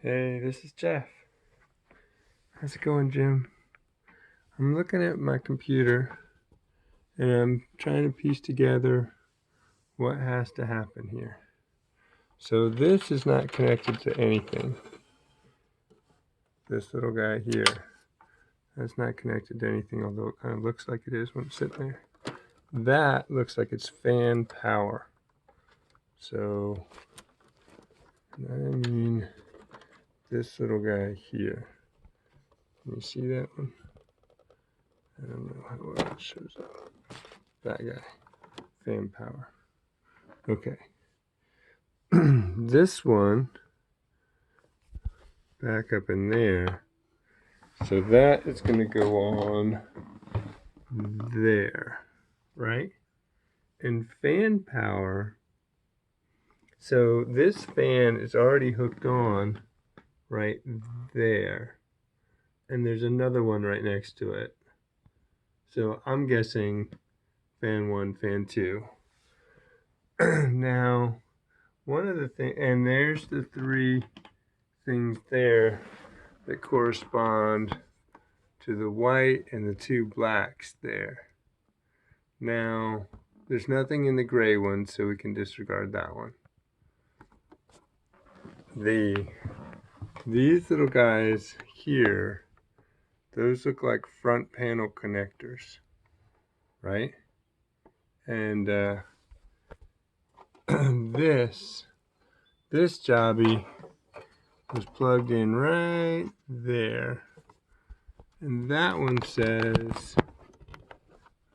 Hey, this is Jeff. How's it going, Jim? I'm looking at my computer and I'm trying to piece together what has to happen here. So this is not connected to anything. This little guy here, that's not connected to anything, although it kind of looks like it is when it's sitting there. That looks like it's fan power. So, I mean this little guy here. Can you see that one? I don't know how well it shows up. That guy, fan power. Okay. This one back up in there, so that is going to go on there, right? And fan power, so this fan is already hooked on right there, and there's another one right next to it. So I'm guessing fan 1, fan 2. Now, one of the things, and there's the 3 things there that correspond to the white and the 2 blacks there. Now, there's nothing in the gray one, so we can disregard that one. These little guys here, those look like front panel connectors, right? And this jobby was plugged in right there. And that one says,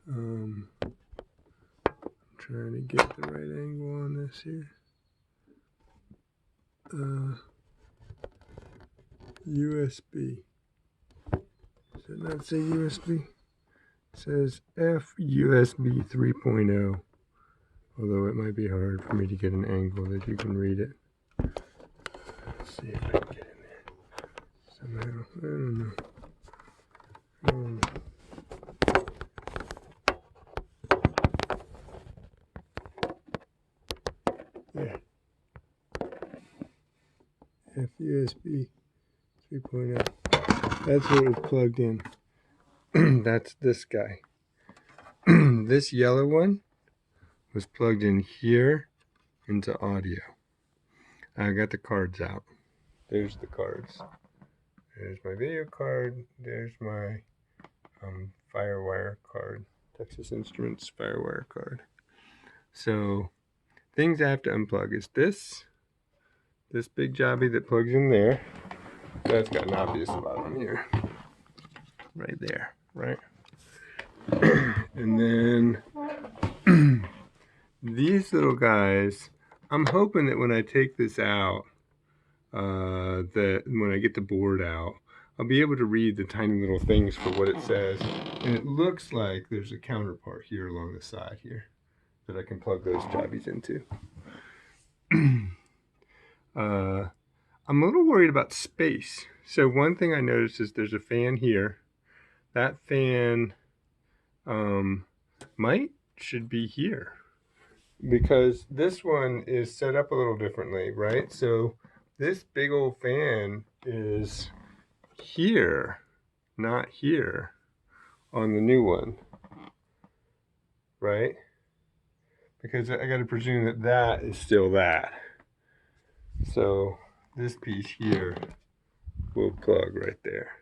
I'm trying to get the right angle on this here. USB. Does it not say USB? It says FUSB 3.0. Although it might be hard for me to get an angle that you can read it. Let's see if I can get in there somehow. I don't know. There. FUSB 3.0. That's what was plugged in. That's this guy. This yellow one was plugged in here into audio. I got the cards out. There's the cards. There's my video card. There's my Firewire card. Texas Instruments Firewire card. So things I have to unplug is this big jobby that plugs in there. That's got an obvious bottom here. Right there, right? And then these little guys, I'm hoping that when I take this out, that when I get the board out, I'll be able to read the tiny little things for what it says. And it looks like there's a counterpart here along the side here that I can plug those jobbies into. I'm a little worried about space. So one thing I noticed is there's a fan here. That fan should be here, because this one is set up a little differently, right? So this big old fan is here, not here on the new one, right? Because I got to presume that that is still that. So this piece here will plug right there.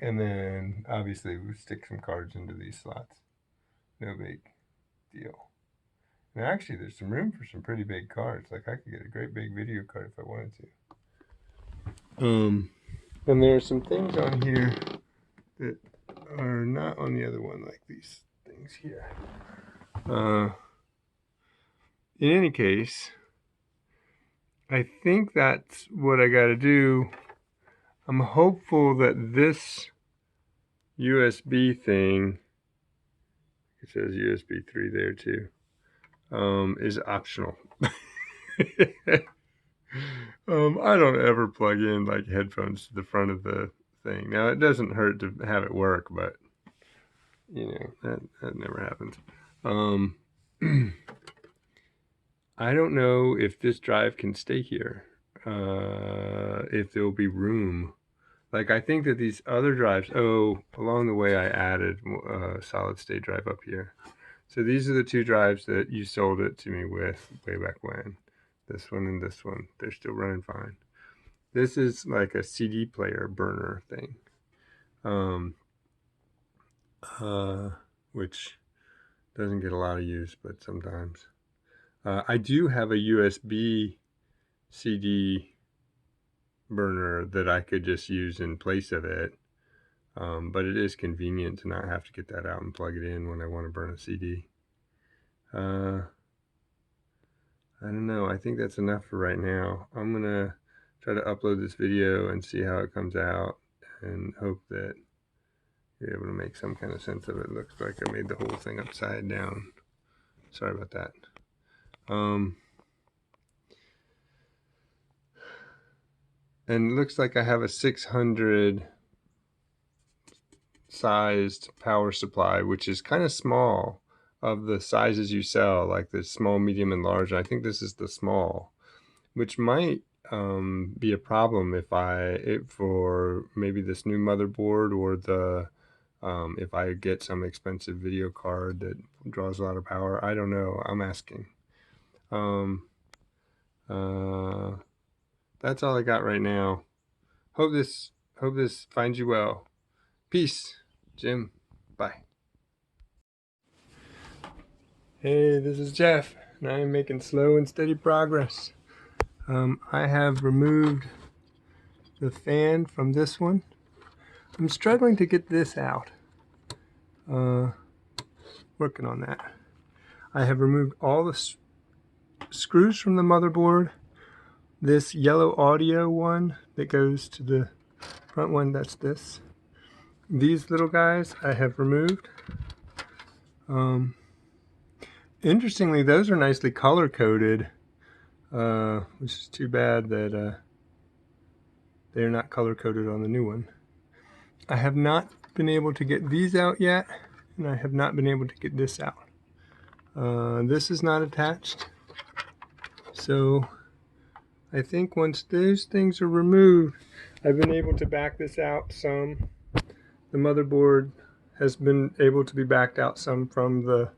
And then obviously we stick some cards into these slots. No big deal. And actually there's some room for some pretty big cards. Like I could get a great big video card if I wanted to. And there are some things on here that are not on the other one, like these things here. In any case, I think that's what I got to do. I'm hopeful that this USB thing, it says USB 3 there too, is optional. I don't ever plug in like headphones to the front of the thing. Now it doesn't hurt to have it work, but you know, that never happens. I don't know if this drive can stay here. if there'll be room. Like, I think that these other drives, along the way I added a solid state drive up here. So these are the two drives that you sold it to me with way back when. This one and this one. They're still running fine. This is like a CD player burner thing. Which doesn't get a lot of use, but sometimes. I do have a USB CD burner that I could just use in place of it. But it is convenient to not have to get that out and plug it in when I want to burn a CD. I don't know. I think that's enough for right now. I'm going to try to upload this video and see how it comes out and hope that you're able to make some kind of sense of it. Looks like I made the whole thing upside down. Sorry about that. And it looks like I have a 600 sized power supply, which is kind of small of the sizes you sell, like the small, medium, and large. I think this is the small, which might be a problem for maybe this new motherboard, or the if I get some expensive video card that draws a lot of power. I don't know. I'm asking. That's all I got right now. Hope this finds you well. Peace, Jim. Bye. Hey, this is Jeff, and I am making slow and steady progress. I have removed the fan from this one. I'm struggling to get this out. Working on that. I have removed all the screws from the motherboard. This yellow audio one that goes to the front one, that's this. These little guys I have removed. Interestingly, those are nicely color-coded, which is too bad that they're not color-coded on the new one. I have not been able to get these out yet, and I have not been able to get this out. This is not attached, so I think once those things are removed, I've been able to back this out some. The motherboard has been able to be backed out some from the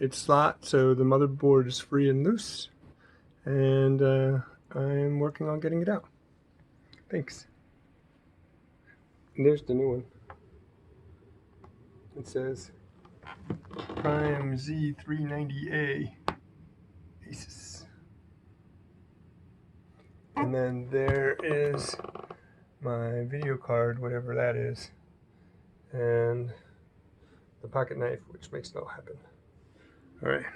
its slot, so the motherboard is free and loose, and I'm working on getting it out. Thanks. And there's the new one. It says Prime Z390A Asus. And then there is my video card, whatever that is, and the pocket knife, which makes it all happen. All right,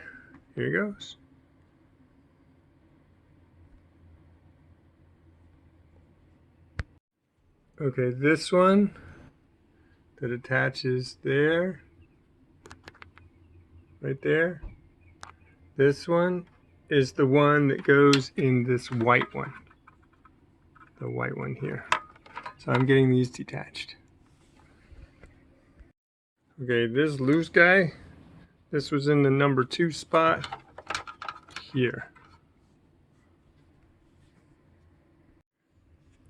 here goes. Okay, this one that attaches there, right there. This one is the one that goes in this white one. The white one here. So I'm getting these detached. Okay, this loose guy, this was in the number 2 spot here.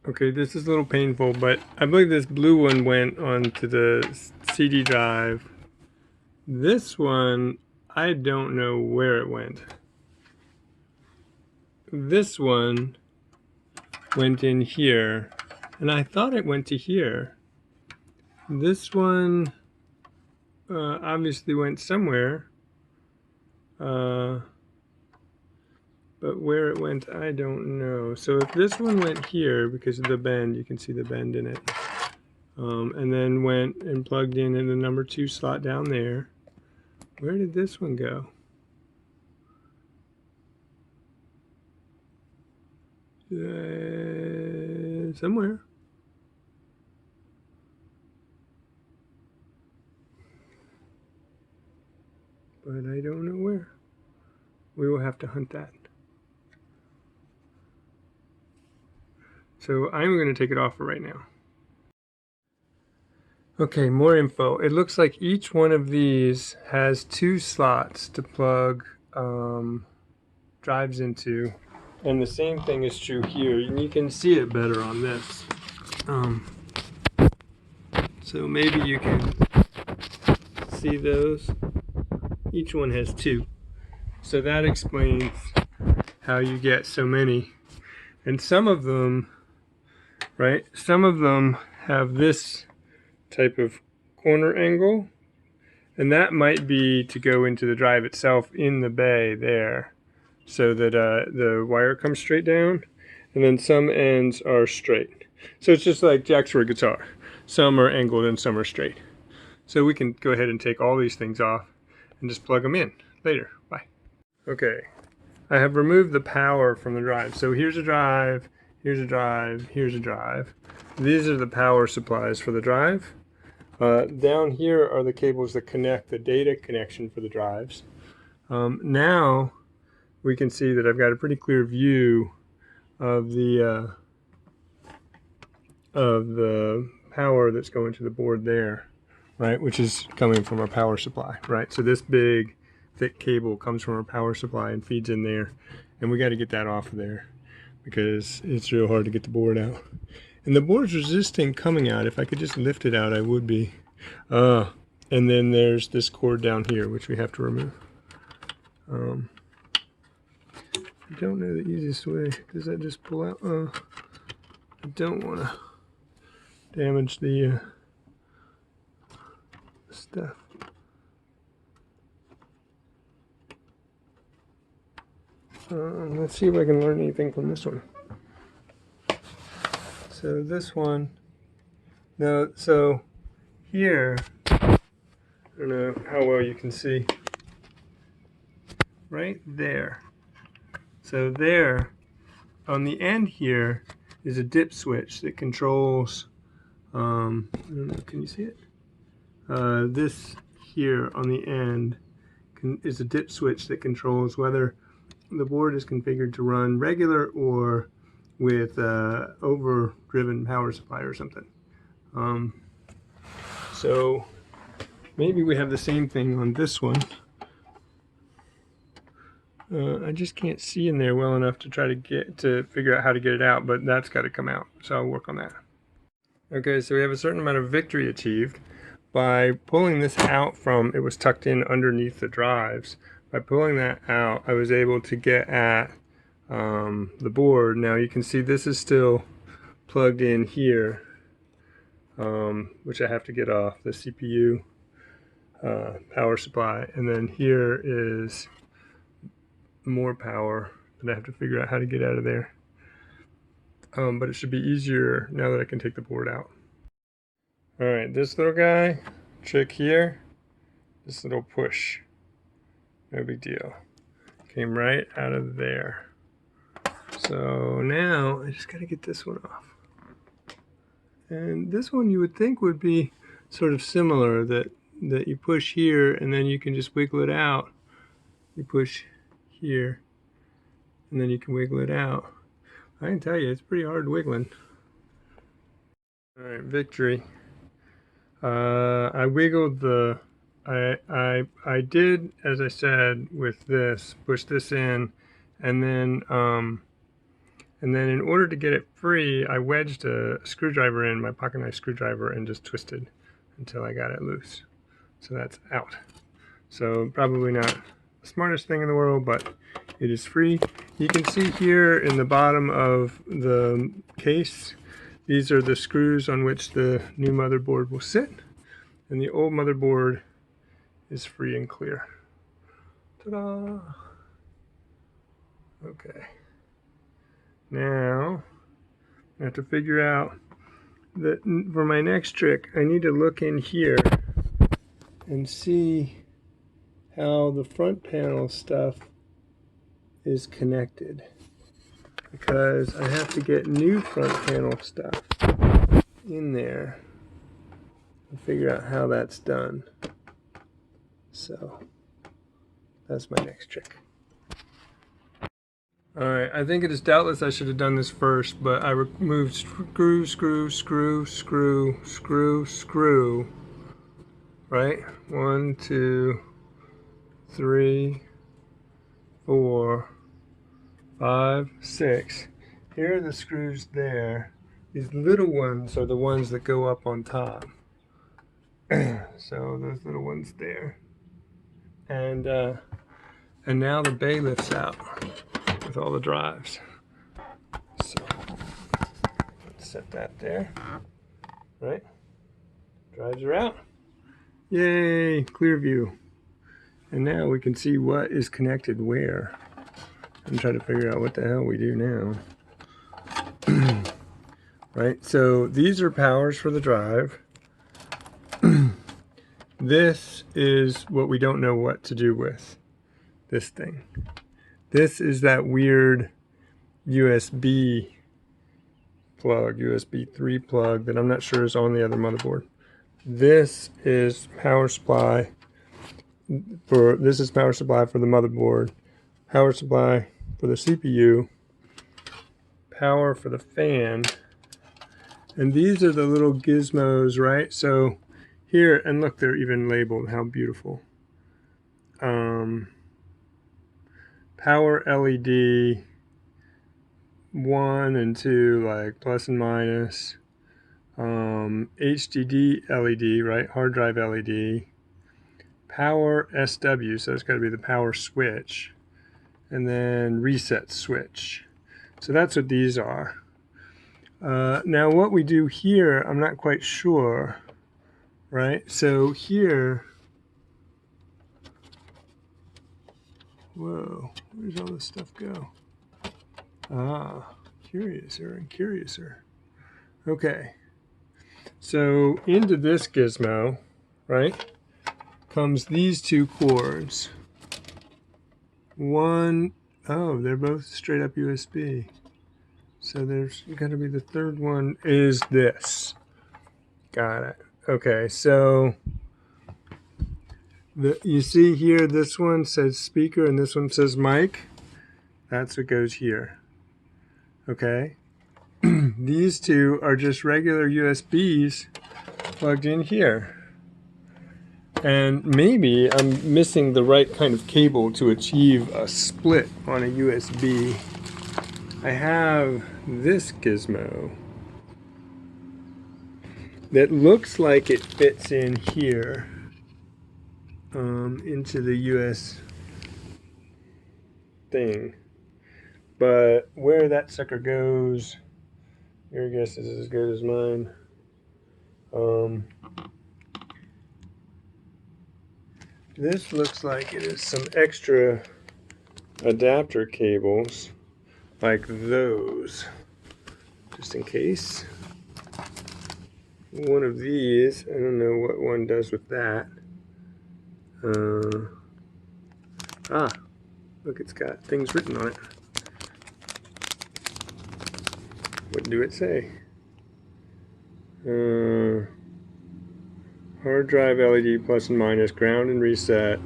Okay, this is a little painful, but I believe this blue one went onto the CD drive. This one, I don't know where it went. This one went in here, and I thought it went to here. This one obviously went somewhere, but where it went, I don't know. So if this one went here because of the bend, you can see the bend in it, and then went and plugged in the number 2 slot down there, where did this one go? Somewhere. But I don't know where. We will have to hunt that. So I'm going to take it off for right now. Okay, more info. It looks like each one of these has 2 slots to plug drives into. And the same thing is true here, and you can see it better on this. So maybe you can see those. Each one has two. So that explains how you get so many. And some of them, right, some of them have this type of corner angle, and that might be to go into the drive itself in the bay there, so that the wire comes straight down, and then some ends are straight. So it's just like jacks for a guitar. Some are angled and some are straight. So we can go ahead and take all these things off and just plug them in later. Bye. Okay, I have removed the power from the drive. So here's a drive, here's a drive, here's a drive. These are the power supplies for the drive. Down here are the cables that connect the data connection for the drives. Now we can see that I've got a pretty clear view of the power that's going to the board there, right, which is coming from our power supply, right? So this big thick cable comes from our power supply and feeds in there, and we got to get that off of there because it's real hard to get the board out. And the board's resisting coming out. If I could just lift it out, I would be. And then there's this cord down here, which we have to remove. I don't know the easiest way. Does that just pull out? I don't want to damage the stuff. Let's see if I can learn anything from this one. So this one, no, so here, I don't know how well you can see, right there. So there, on the end here, is a dip switch that controls, I don't know, can you see it? This here on the end is a dip switch that controls whether the board is configured to run regular or with overdriven power supply or something. So maybe we have the same thing on this one. I just can't see in there well enough to try to figure out how to get it out, but that's got to come out, so I'll work on that. Okay, so we have a certain amount of victory achieved by pulling this out from, it was tucked in underneath the drives. By pulling that out, I was able to get at the board. Now you can see this is still plugged in here, which I have to get off the CPU power supply, and then here is more power that I have to figure out how to get out of there. But it should be easier now that I can take the board out. Alright, this little guy, trick here, this little push, no big deal. Came right out of there. So now I just gotta get this one off. And this one you would think would be sort of similar, that you push here and then you can just wiggle it out. You push here and then you can wiggle it out. I can tell you, it's pretty hard wiggling. Alright, victory. I wiggled the, I did, as I said, with this, push this in, and then in order to get it free, I wedged a screwdriver in, my pocket knife screwdriver, and just twisted until I got it loose. So that's out. So probably not the smartest thing in the world, but it is free. You can see here in the bottom of the case, these are the screws on which the new motherboard will sit, and the old motherboard is free and clear. Ta-da! Okay. Now, I have to figure out that for my next trick, I need to look in here and see how the front panel stuff is connected, because I have to get new front panel stuff in there and figure out how that's done. So that's my next trick. Alright, I think it is doubtless I should have done this first, but I removed screw, screw, screw, screw, screw, screw, right? 1, 2, 3, 4, 5, 6. Here are the screws there. These little ones are the ones that go up on top. So those little ones there. And now the bay lifts out with all the drives. So let's set that there. Right? Drives are out. Yay, clear view. And now we can see what is connected where. And try to figure out what the hell we do now. Right, so these are powers for the drive. This is what we don't know what to do with. This thing. This is that weird USB plug, USB 3 plug that I'm not sure is on the other motherboard. This is power supply for the motherboard, power supply for the CPU, power for the fan, and these are the little gizmos, right? So here, and look, they're even labeled. How beautiful. Power LED 1 and 2, like plus and minus. HDD LED, right? Hard drive LED. Power SW, so it's got to be the power switch. And then reset switch. So that's what these are. Now what we do here, I'm not quite sure, right? So here, whoa, where's all this stuff go? Ah, curiouser and curiouser. Okay, so into this gizmo, right, comes these two cords. One, oh, they're both straight up USB. So there's got to be the third one is this. Got it. Okay, so you see here, this one says speaker and this one says mic. That's what goes here. Okay. These two are just regular USBs plugged in here. And maybe I'm missing the right kind of cable to achieve a split on a USB. I have this gizmo that looks like it fits in here into the US thing. But where that sucker goes, your guess is as good as mine. This looks like it is some extra adapter cables, like those, just in case. One of these, I don't know what one does with that. Look, it's got things written on it. What do it say? Hard drive LED plus and minus, ground and reset,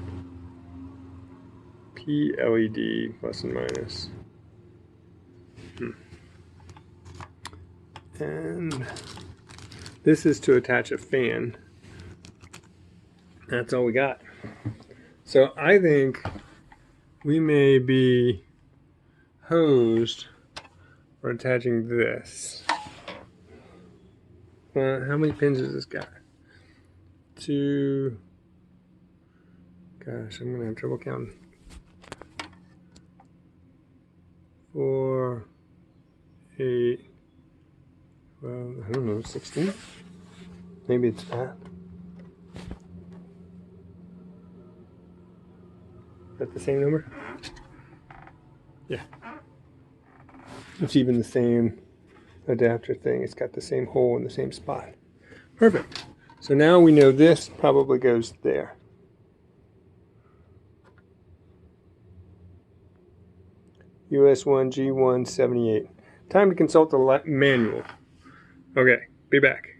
P LED plus and minus. And this is to attach a fan. That's all we got. So I think we may be hosed for attaching this. How many pins has this got? 2. Gosh, I'm gonna have trouble counting. 4, 8, 12, I don't know, 16? Maybe it's that. Is that the same number? Yeah. It's even the same adapter thing. It's got the same hole in the same spot. Perfect. So now we know this probably goes there. US1 G178. Time to consult the manual. Okay, be back.